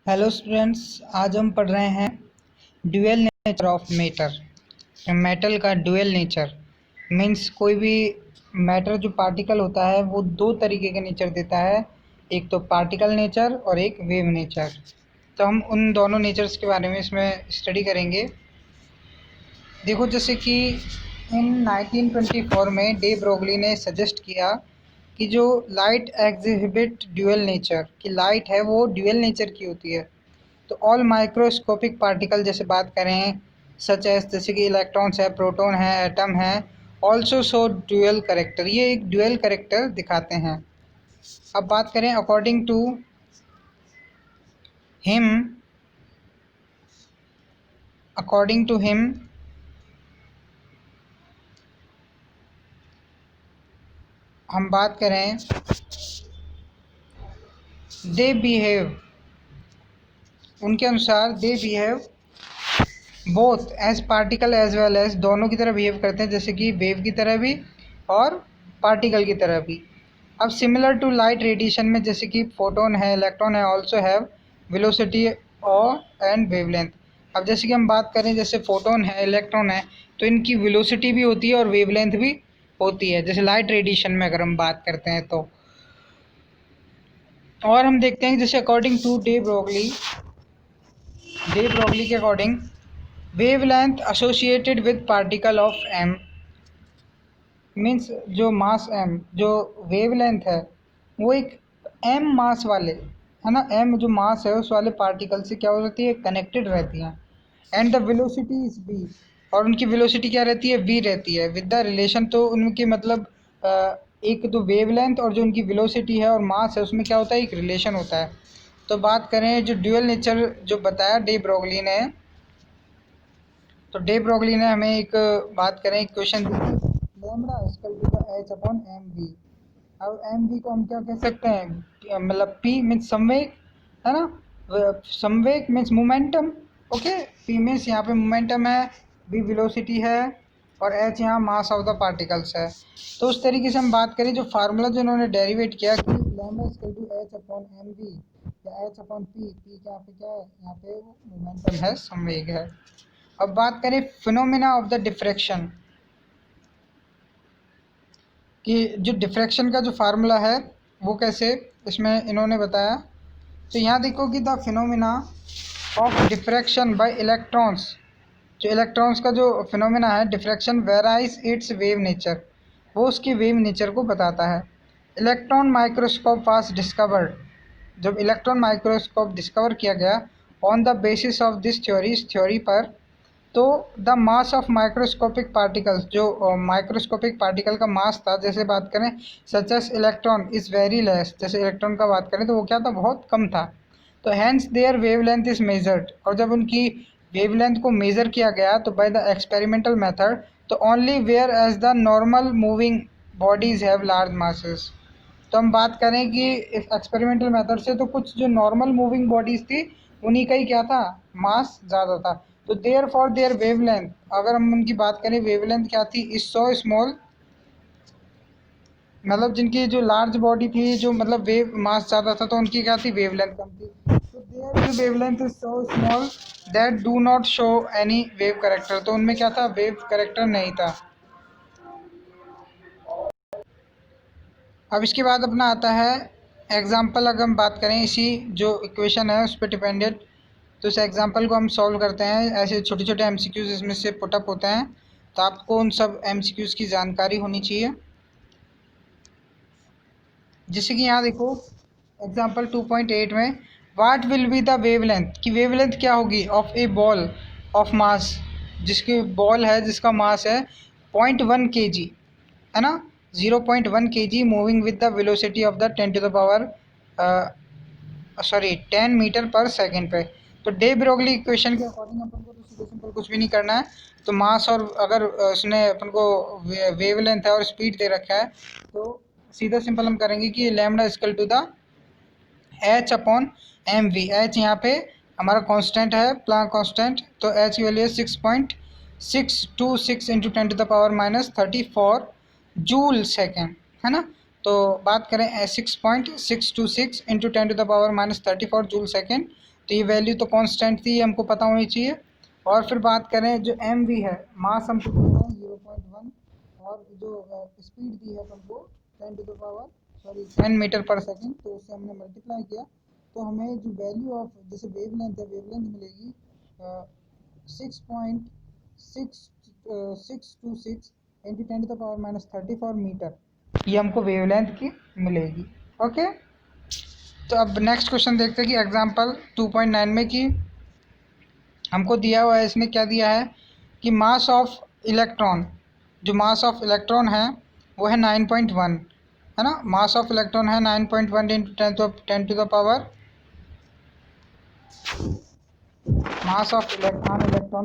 Hello students, आज हम पढ़ रहे हैं dual nature of matter. Metal का ड्यूअल नेचर मीन्स कोई भी मैटर जो पार्टिकल होता है वो दो तरीके के नेचर देता है, एक तो पार्टिकल नेचर और एक वेव नेचर। तो हम उन दोनों नेचर्स के बारे में इसमें स्टडी करेंगे। देखो, जैसे कि इन 1924 में डे ब्रोगली ने सजेस्ट किया कि जो लाइट एग्जिबिट ड्यूअल नेचर, कि लाइट है वो ड्यूअल नेचर की होती है। तो ऑल माइक्रोस्कोपिक पार्टिकल जैसे बात करें, सच एस जैसे कि इलेक्ट्रॉन्स है, प्रोटॉन है, एटम है, ऑल्सो शो ड्यूअल करेक्टर, ये एक ड्यूअल करेक्टर दिखाते हैं। अब बात करें according to him, according to him हम बात करें दे बिहेव, उनके अनुसार they behave both as particle as well as, दोनों की तरह बिहेव करते हैं, जैसे कि वेव की तरह भी और पार्टिकल की तरह भी। अब सिमिलर टू लाइट रेडिएशन में जैसे कि फोटोन है, इलेक्ट्रॉन है, ऑल्सो हैव वेलोसिटी और एंड वेवलेंथ। अब जैसे कि हम बात करें, जैसे फोटोन है, इलेक्ट्रॉन है, तो इनकी वेलोसिटी भी होती है और वेवलेंथ भी होती है, जैसे लाइट रेडिएशन में अगर हम बात करते हैं तो। और हम देखते हैं जैसे अकॉर्डिंग टू डे ब्रोगली के according wavelength associated with particle of m means जो मास एम, जो वेवलेंथ है वो एक एम मास वाले, है ना, एम जो मास है उस वाले पार्टिकल से क्या हो जाती है, कनेक्टेड रहती हैं। And the velocity is v, और उनकी वेलोसिटी क्या रहती है, वी रहती है। विद द रिलेशन, तो उनकी मतलब एक तो वेवलेंथ और जो उनकी वेलोसिटी है और मास है उसमें क्या होता है, एक रिलेशन होता है। तो बात करें जो ड्यूअल नेचर जो बताया डे ब्रोगली ने, तो डे ब्रोगली ने हमें एक बात करें, एक क्वेश्चन दी थी, lambda equal to the H upon M v. अब एम वी को हम क्या कह सकते हैं, मतलब पी मीन्स संवेग, है ना, संवेग means momentum. Okay, P means यहाँ पे मोमेंटम है, वी वेलोसिटी है और एच यहाँ मास ऑफ द पार्टिकल्स है। तो उस तरीके से हम बात करें, जो फार्मूला जो उन्होंने डेरिवेट किया कि lambda equal to H upon M V या एच अपॉन पी, पी यहाँ पे क्या है, यहाँ पे मोमेंटम है, संवेग है। अब बात करें फिनोमिना ऑफ द डिफ्रैक्शन, कि जो डिफ्रैक्शन का जो फार्मूला है वो कैसे इसमें इन्होंने बताया। तो यहाँ देखो कि the phenomena of diffraction bye electrons, जो इलेक्ट्रॉन्स का जो फिनोमिना है diffraction, varies it's wave nature, वो उसकी वेव नेचर को बताता है। इलेक्ट्रॉन माइक्रोस्कोप वाज डिस्कवर्ड, जब इलेक्ट्रॉन माइक्रोस्कोप डिस्कवर किया गया, on the basis of this theory, इस थ्योरी पर, तो the mass of microscopic particles, जो माइक्रोस्कोपिक पार्टिकल का मास था, जैसे बात करें such as electron is very less, जैसे इलेक्ट्रॉन का बात करें तो वो क्या था, बहुत कम था। तो hence their wavelength is measured, और जब उनकी वेवलेंथ को मेज़र किया गया तो बाय द एक्सपेरिमेंटल मेथड, तो only where as the normal moving bodies have large masses. तो हम बात करें कि इस एक्सपेरिमेंटल मेथड से, तो कुछ जो नॉर्मल मूविंग बॉडीज थी उन्हीं का ही क्या था, मास ज़्यादा था। तो देयर फॉर देयर वेवलेंथ, अगर हम उनकी बात करें वेवलेंथ क्या थी, इज सो स्मॉल, मतलब जिनकी जो लार्ज बॉडी थी, जो मतलब वेव मास ज़्यादा था, तो उनकी क्या थी, वेवलेंथ कम थी। तो their wavelength is so small that do not show any wave character, तो उनमें क्या था, वेव करेक्टर नहीं था। अब इसके बाद अपना आता है एग्जाम्पल, अगर हम बात करें इसी जो इक्वेशन है उस पर डिपेंडेड, तो इस एग्जाम्पल को हम सॉल्व करते हैं। ऐसे छोटे छोटे एमसीक्यूज इसमें से पुटअप होते हैं, तो आपको उन सब एमसीक्यूज की जानकारी होनी चाहिए। जैसे कि यहाँ देखो एग्जाम्पल 2.8 में, what will be the wavelength, की वेवलेंथ क्या होगी, of A ball of mass, जिसकी बॉल है जिसका मास है 0.1 kg, है ना, 0.1 kg moving with the velocity of the 10 to the power, sorry 10 metre per second पे। तो डे ब्रोगली इक्वेशन के अकॉर्डिंग अपन को तो सीधे सिंपल कुछ भी नहीं करना है। तो मास और अगर उसने अपन को वेवलेंथ है और स्पीड दे रखा है, तो सीधा सिंपल हम करेंगे कि lambda equal to the H upon M V. H यहाँ पे हमारा कांस्टेंट है, प्लांक कांस्टेंट, तो एच की वैल्यू है 6.626 into 10 to the power minus 34 joule second, है ना। तो बात करें 6.626 into 10 to the power minus 34 joule second, तो ये वैल्यू तो कांस्टेंट थी, ये हमको पता होनी चाहिए। और फिर बात करें जो एम वी है, मास हमको दिया है 0.1, और जो स्पीड दी है हमको 10 मीटर पर सेकेंड, तो उससे हमने मल्टीप्लाई किया, तो हमें जो वैल्यू ऑफ जैसे वेवलेंथ है, वेवलेंथ मिलेगी 6.626 इंटू 10⁻³ मीटर, ये हमको वेवलेंथ की मिलेगी। ओके, तो अब नेक्स्ट क्वेश्चन देखते हैं कि एग्जांपल 2.9 में कि हमको दिया हुआ है, इसने क्या दिया है कि मास ऑफ इलेक्ट्रॉन, जो मास ऑफ इलेक्ट्रॉन है वो है 9.1, है ना। मास ऑफ इलेक्ट्रॉन है 9.1 into 10⁻, mass of electron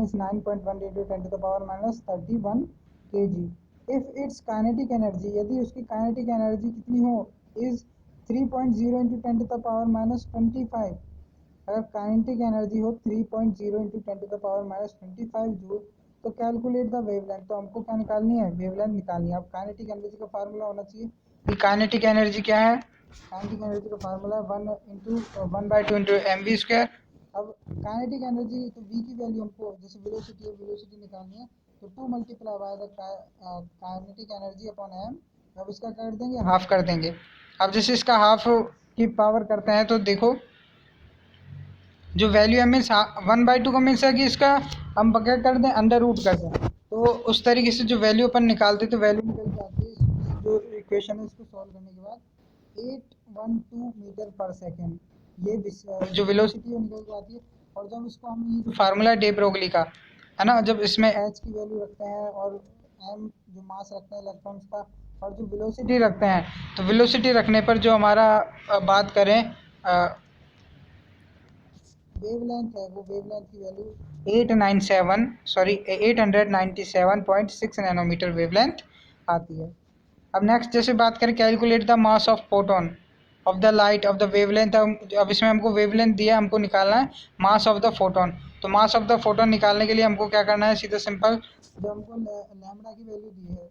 is 9.1 into 10⁻³ kg। If it's kinetic energy, यदि उसकी काइनेटिक एनर्जी कितनी हो, इज 3.0 इंटू 10⁻25, अगर काइनेटिक एनर्जी हो 3.0 इंटू 10⁻25 जूल, तो कैलकुलेट द वेवलेंथ, तो हमको क्या निकालनी है, वेवलेंथ निकालनी है। अब काइनेटिक एनर्जी का फार्मूला होना चाहिए कि काइनेटिक एनर्जी क्या है, काइनेटिक एनर्जी का formula 1/2 into M V square. अब काइनेटिक एनर्जी, तो v की वैल्यू हमको जैसे वेलोसिटी है, वेलोसिटी निकालनी है, तो 2 multiply by the kinetic energy upon m। अब इसका कर देंगे, हाफ कर देंगे। अब जैसे इसका हाफ की पावर करते हैं, तो देखो जो वैल्यू है मीन्स 1/2 का मीन्स है कि इसका हम क्या कर दें, अंडर रूट कर दें, तो उस तरीके से जो वैल्यू अपन निकालते, तो वैल्यू निकल जाती है, जो इक्वेशन है इसको सॉल्व करने के बाद 812 मीटर पर सेकेंड, ये जो वेलोसिटी है निकल जाती है। और जब इसको हम ये जो फार्मूला डे ब्रोगली का है ना, जब इसमें एच की वैल्यू रखते हैं और एम जो मास रखते हैं इलेक्ट्रॉन्स का, और जो वेलोसिटी रखते हैं, तो वेलोसिटी रखने पर जो हमारा बात करें वेवलेंथ है, वो वेवलेंथ की वैल्यू 897.6 नैनोमीटर वेवलेंथ आती है। अब नेक्स्ट जैसे बात करें calculate the mass of photon of the light of the wavelength. अब इसमें हमको वेवलेंथ दिया, हमको निकालना है मास ऑफ द फोटोन। तो मास ऑफ द फोटोन निकालने के लिए हमको क्या करना है, सीधा सिंपल, जो हमको लैम्डा की वैल्यू दी है,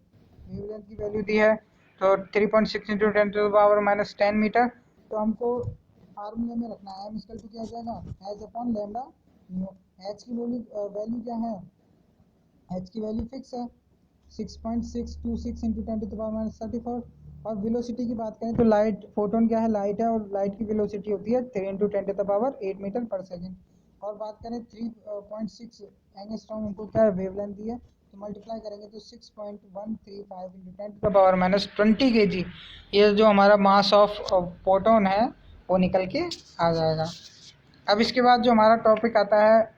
वेवलेंथ की वैल्यू दी है, तो 3.6 इंटू 10⁻⁻10 मीटर, तो हमको फार्मूले में रखना है, एम इक्वल टू क्या आ जाएगा, H upon lambda new. H की वैल्यू क्या है, एच की वैल्यू फिक्स है 6.626 इंटू 10⁻34। और वेलोसिटी की बात करें तो लाइट, फोटोन क्या है, लाइट है, और लाइट की वेलोसिटी होती है 3 इंटू 10⁸ मीटर पर सेकेंड। और बात करें 3.6 एंगस्ट्रॉम हमको क्या है, वेवलेंथ दी है, तो मल्टीप्लाई करेंगे तो 6.135 इंटू 10⁻20 kg, ये जो हमारा मास ऑफ फोटोन है वो निकल के आ जाएगा। अब इसके बाद जो हमारा टॉपिक आता है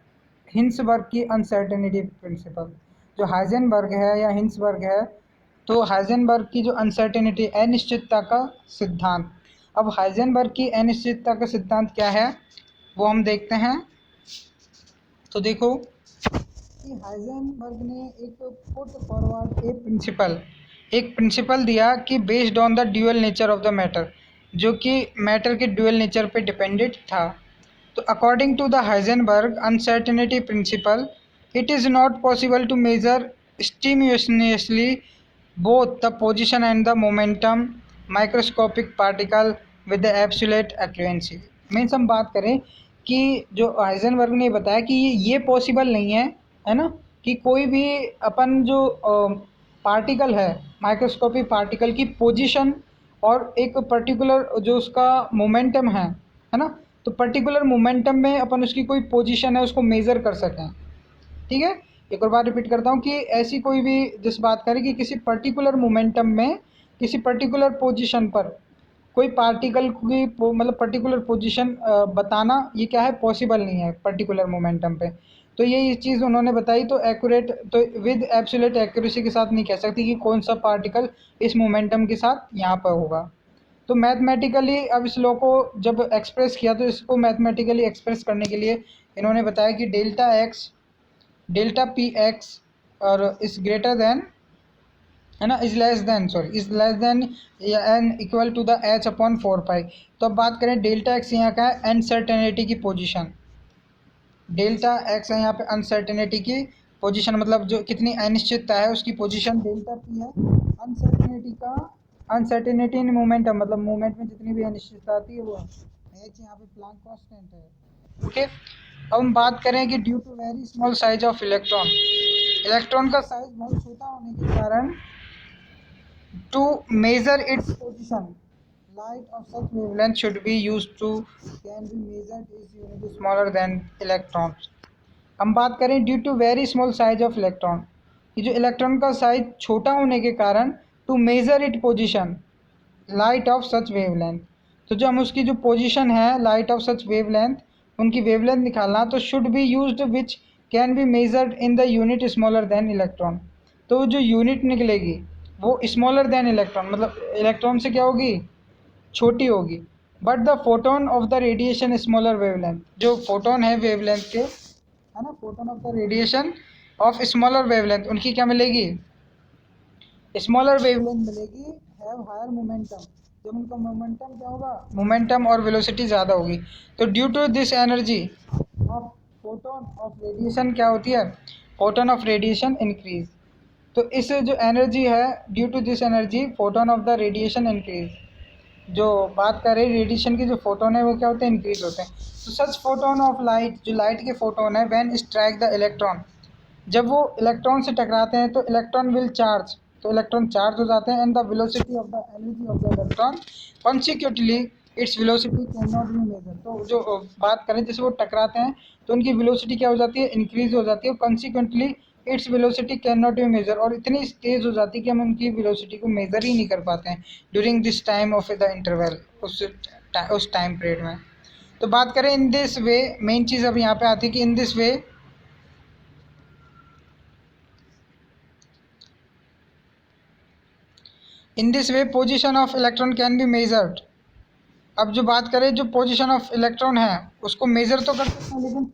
हिंसबर्ग की अनसर्टेनिटी प्रिंसिपल। जो हाइजेनबर्ग है या हिंसबर्ग है, तो हाइजेनबर्ग की जो अनसर्टेनिटी, अनिश्चितता का सिद्धांत। अब हाइजेनबर्ग की अनिश्चितता का सिद्धांत क्या है वो हम देखते हैं। तो देखो कि हाइजेनबर्ग ने एक पुट फॉरवर्ड एक प्रिंसिपल दिया कि based on the dual nature of the matter, जो कि मैटर के ड्यूअल नेचर पे डिपेंडेंट था। तो according to the Heisenberg uncertainty principle, it is not possible to measure simultaneously both the position and the momentum microscopic particle with the absolute accuracy। Means हम बात करें कि जो हाइजेनबर्ग ने बताया कि ये पॉसिबल नहीं है ना, कि कोई भी अपन जो पार्टिकल है, माइक्रोस्कोपिक पार्टिकल की पोजीशन और एक पर्टिकुलर जो उसका मोमेंटम है ना, तो पर्टिकुलर मोमेंटम में अपन उसकी कोई पोजीशन है उसको मेज़र कर सकें। ठीक है, एक और बार रिपीट करता हूँ कि ऐसी कोई भी जिस बात करें कि किसी पर्टिकुलर मोमेंटम में किसी पर्टिकुलर पोजीशन पर कोई पार्टिकल की मतलब पर्टिकुलर पोजीशन बताना, ये क्या है, पॉसिबल नहीं है पर्टिकुलर मोमेंटम पे। तो ये चीज़ उन्होंने बताई, तो एक्यूरेट, तो विद एब्सोल्यूट एक्यूरेसी के साथ नहीं कह सकती कि कौन सा पार्टिकल इस मोमेंटम के साथ यहाँ पर होगा। तो मैथमेटिकली अब इस लॉ को जब एक्सप्रेस किया, तो इसको मैथमेटिकली एक्सप्रेस करने के लिए इन्होंने बताया कि डेल्टा पी एक्स और इज ग्रेटर देन, है ना, is less than and equal to the H upon 4 pi. तो अब बात करें डेल्टा एक्स यहाँ का है अनसर्टेनिटी की पोजीशन, डेल्टा एक्स है यहाँ पे अनसर्टेनिटी की पोजीशन, मतलब जो कितनी अनिश्चितता है उसकी पोजीशन। डेल्टा पी है अनसर्टेनिटी का, अनसर्टेनिटी इन मोमेंटम, मतलब मोमेंट में जितनी भी अनिश्चितता आती है वो है। एच यहाँ पे प्लांक कांस्टेंट है, ओके, अब हम बात करें कि due to very small size of electron, electron का साइज बहुत छोटा होने के कारण to measure its position light of such wavelength should be used to can be measured is unit smaller than electrons। हम बात करें due to very small size of electron, ये जो इलेक्ट्रॉन का साइज छोटा होने के कारण to measure it position light of such wavelength, तो जो हम उसकी जो पोजीशन है लाइट ऑफ सच वेवलेंथ, उनकी वेवलेंथ निकालना, तो should be used which can be measured in the unit smaller than electron, तो जो यूनिट निकलेगी वो स्मॉलर देन इलेक्ट्रॉन, मतलब इलेक्ट्रॉन से क्या होगी, छोटी होगी। But the photon of the radiation smaller wavelength, जो फोटोन है वेवलेंथ के, है ना, photon of the radiation of smaller wavelength, उनकी क्या मिलेगी, स्मॉलर वेवलेंथ मिलेगी, हैव हायर मोमेंटम, जब उनका मोमेंटम क्या होगा, मोमेंटम और वेलोसिटी ज़्यादा होगी। तो due to this energy of photon of radiation क्या होती है, फोटोन ऑफ रेडिएशन इंक्रीज, तो इस जो एनर्जी है due to this energy photon of the radiation increase, जो बात कर रहे हैं रेडिएशन की, जो फोटोन है वो क्या होते हैं, इंक्रीज होते हैं। तो सच फोटोन ऑफ लाइट, जो लाइट के फोटोन है, व्हेन स्ट्राइक द इलेक्ट्रॉन, जब वो इलेक्ट्रॉन से टकराते हैं तो इलेक्ट्रॉन विल चार्ज, तो इलेक्ट्रॉन चार्ज हो जाते हैं, and the velocity of the energy of the electron consecutively its velocity can not be measure, तो जो बात करें जैसे वो टकराते हैं तो उनकी वेलोसिटी क्या हो जाती है, इंक्रीज हो जाती है, consequently its velocity can not be measure, और इतनी तेज़ हो जाती है कि हम उनकी वेलोसिटी को मेजर ही नहीं कर पाते हैं during this time of the interval, उस टाइम पीरियड में। तो बात करें इन दिस वे, मेन चीज़ अब यहाँ पे आती है कि in this way, in this way position of electron can be measured. अब जो बात करें जो पोजिशन ऑफ इलेक्ट्रॉन है उसको मेजर तो कर सकते हैं, लेकिन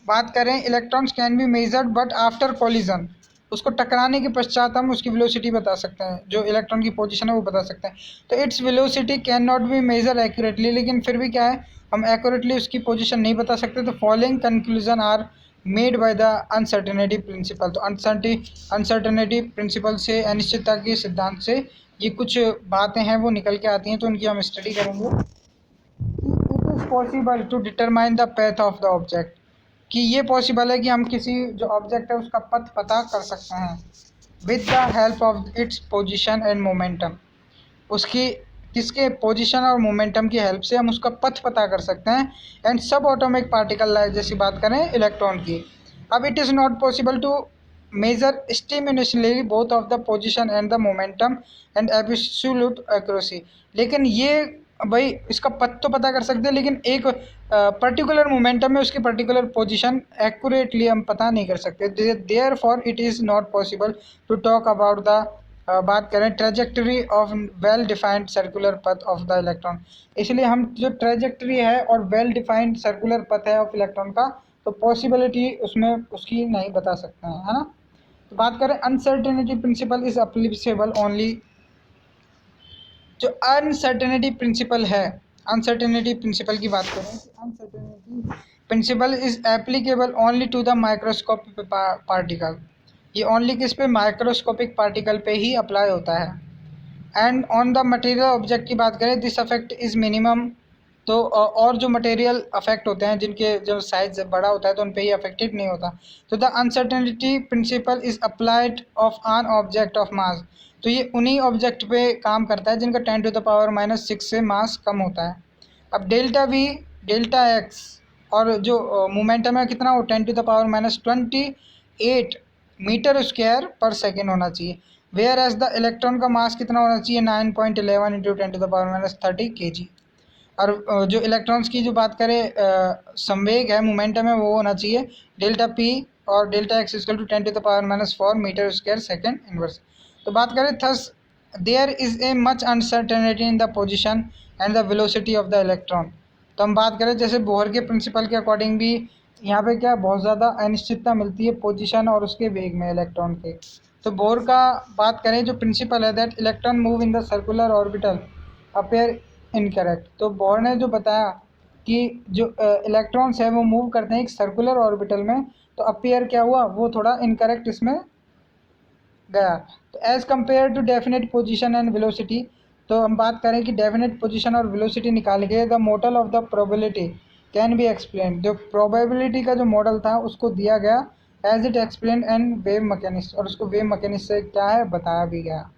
बात करें electrons can be measured but after collision, उसको टकराने के पश्चात हम उसकी वेलोसिटी बता सकते हैं, जो इलेक्ट्रॉन की पोजीशन है वो बता सकते हैं। तो its velocity can not be measure accurately, लेकिन फिर भी क्या है, हम एक्यूरेटली उसकी पोजीशन नहीं बता सकते। तो following conclusion are made by the uncertainty principle, तो अनसर्टेनिटी प्रिंसिपल से, अनिश्चितता के सिद्धांत से ये कुछ बातें हैं वो निकल के आती हैं, तो उनकी हम स्टडी करेंगे। It is possible to determine the path of the object, कि ये पॉसिबल है कि हम किसी जो ऑब्जेक्ट है उसका पथ पता कर सकते हैं with the help of its position and momentum, उसकी किसके पोजीशन और मोमेंटम की हेल्प से हम उसका पथ पता कर सकते हैं। एंड सब ऑटोमिक पार्टिकल जैसी बात करें इलेक्ट्रॉन की, अब it is not possible to measure simultaneously both of the position and the momentum and absolute accuracy, लेकिन ये भाई इसका पथ तो पता कर सकते हैं, लेकिन एक पर्टिकुलर मोमेंटम में उसकी पर्टिकुलर पोजीशन एक्यूरेटली हम पता नहीं कर सकते। Therefore it is not possible to talk about the बात करें trajectory of well defined circular path of the electron, इसलिए हम जो ट्रेजेक्टरी है और वेल डिफाइंड सर्कुलर पथ है ऑफ इलेक्ट्रॉन का, तो पॉसिबिलिटी उसमें उसकी नहीं बता सकते हैं, है ना। तो बात करें uncertainty principle is applicable only, जो अनसर्टेनिटी प्रिंसिपल है, अनसर्टेनिटी प्रिंसिपल की बात करें, uncertainty principle is applicable only to the microscopic particle, ये ओनली किस पे, माइक्रोस्कोपिक पार्टिकल पे ही अप्लाई होता है। And on the material object की बात करें दिस अफेक्ट इज़ मिनिमम, तो और जो मटेरियल अफेक्ट होते हैं जिनके जो साइज बड़ा होता है तो उन पे ही अफेक्टेड नहीं होता। तो the uncertainty principal is applied of आन ऑब्जेक्ट ऑफ मास, तो ये उन्हीं ऑब्जेक्ट पे काम करता है जिनका 10⁻⁻⁻6 से मास कम होता है। अब डेल्टा वी, डेल्टा एक्स और जो मोमेंटम है कितना, वो 10⁻28 मीटर स्क्वायर पर सेकेंड होना चाहिए, वेयर एज द इलेक्ट्रॉन का मास कितना होना चाहिए, 9.11 इंटू 10⁻30 kg। और जो इलेक्ट्रॉन्स की जो बात करें संवेग है, मोमेंटम है, वो होना चाहिए डेल्टा पी और delta X equal to 10⁻⁻4 metre square second inverse. तो बात करें thus there is a much uncertainty in the position and the velocity of the electron, तो हम बात करें जैसे बोहर के प्रिंसिपल के अकॉर्डिंग भी यहाँ पे क्या बहुत ज़्यादा अनिश्चितता मिलती है पोजीशन और उसके वेग में इलेक्ट्रॉन के। तो बोहर का बात करें जो प्रिंसिपल है that electron move in the circular orbital appear incorrect, तो बोहर ने जो बताया कि जो इलेक्ट्रॉन्स है वो मूव करते हैं एक सर्कुलर ऑर्बिटल में, तो अपेयर क्या हुआ, वो थोड़ा इनकरेक्ट इसमें गया। तो as compare to definite position and velocity, तो हम बात करें कि डेफिनेट पोजीशन और वेलोसिटी निकाल के the model of the probability can be explain, जो प्रोबेबिलिटी का जो मॉडल था उसको दिया गया as it explain and wave mechanics, और उसको वेव मैकेनिक्स से क्या है बताया भी गया।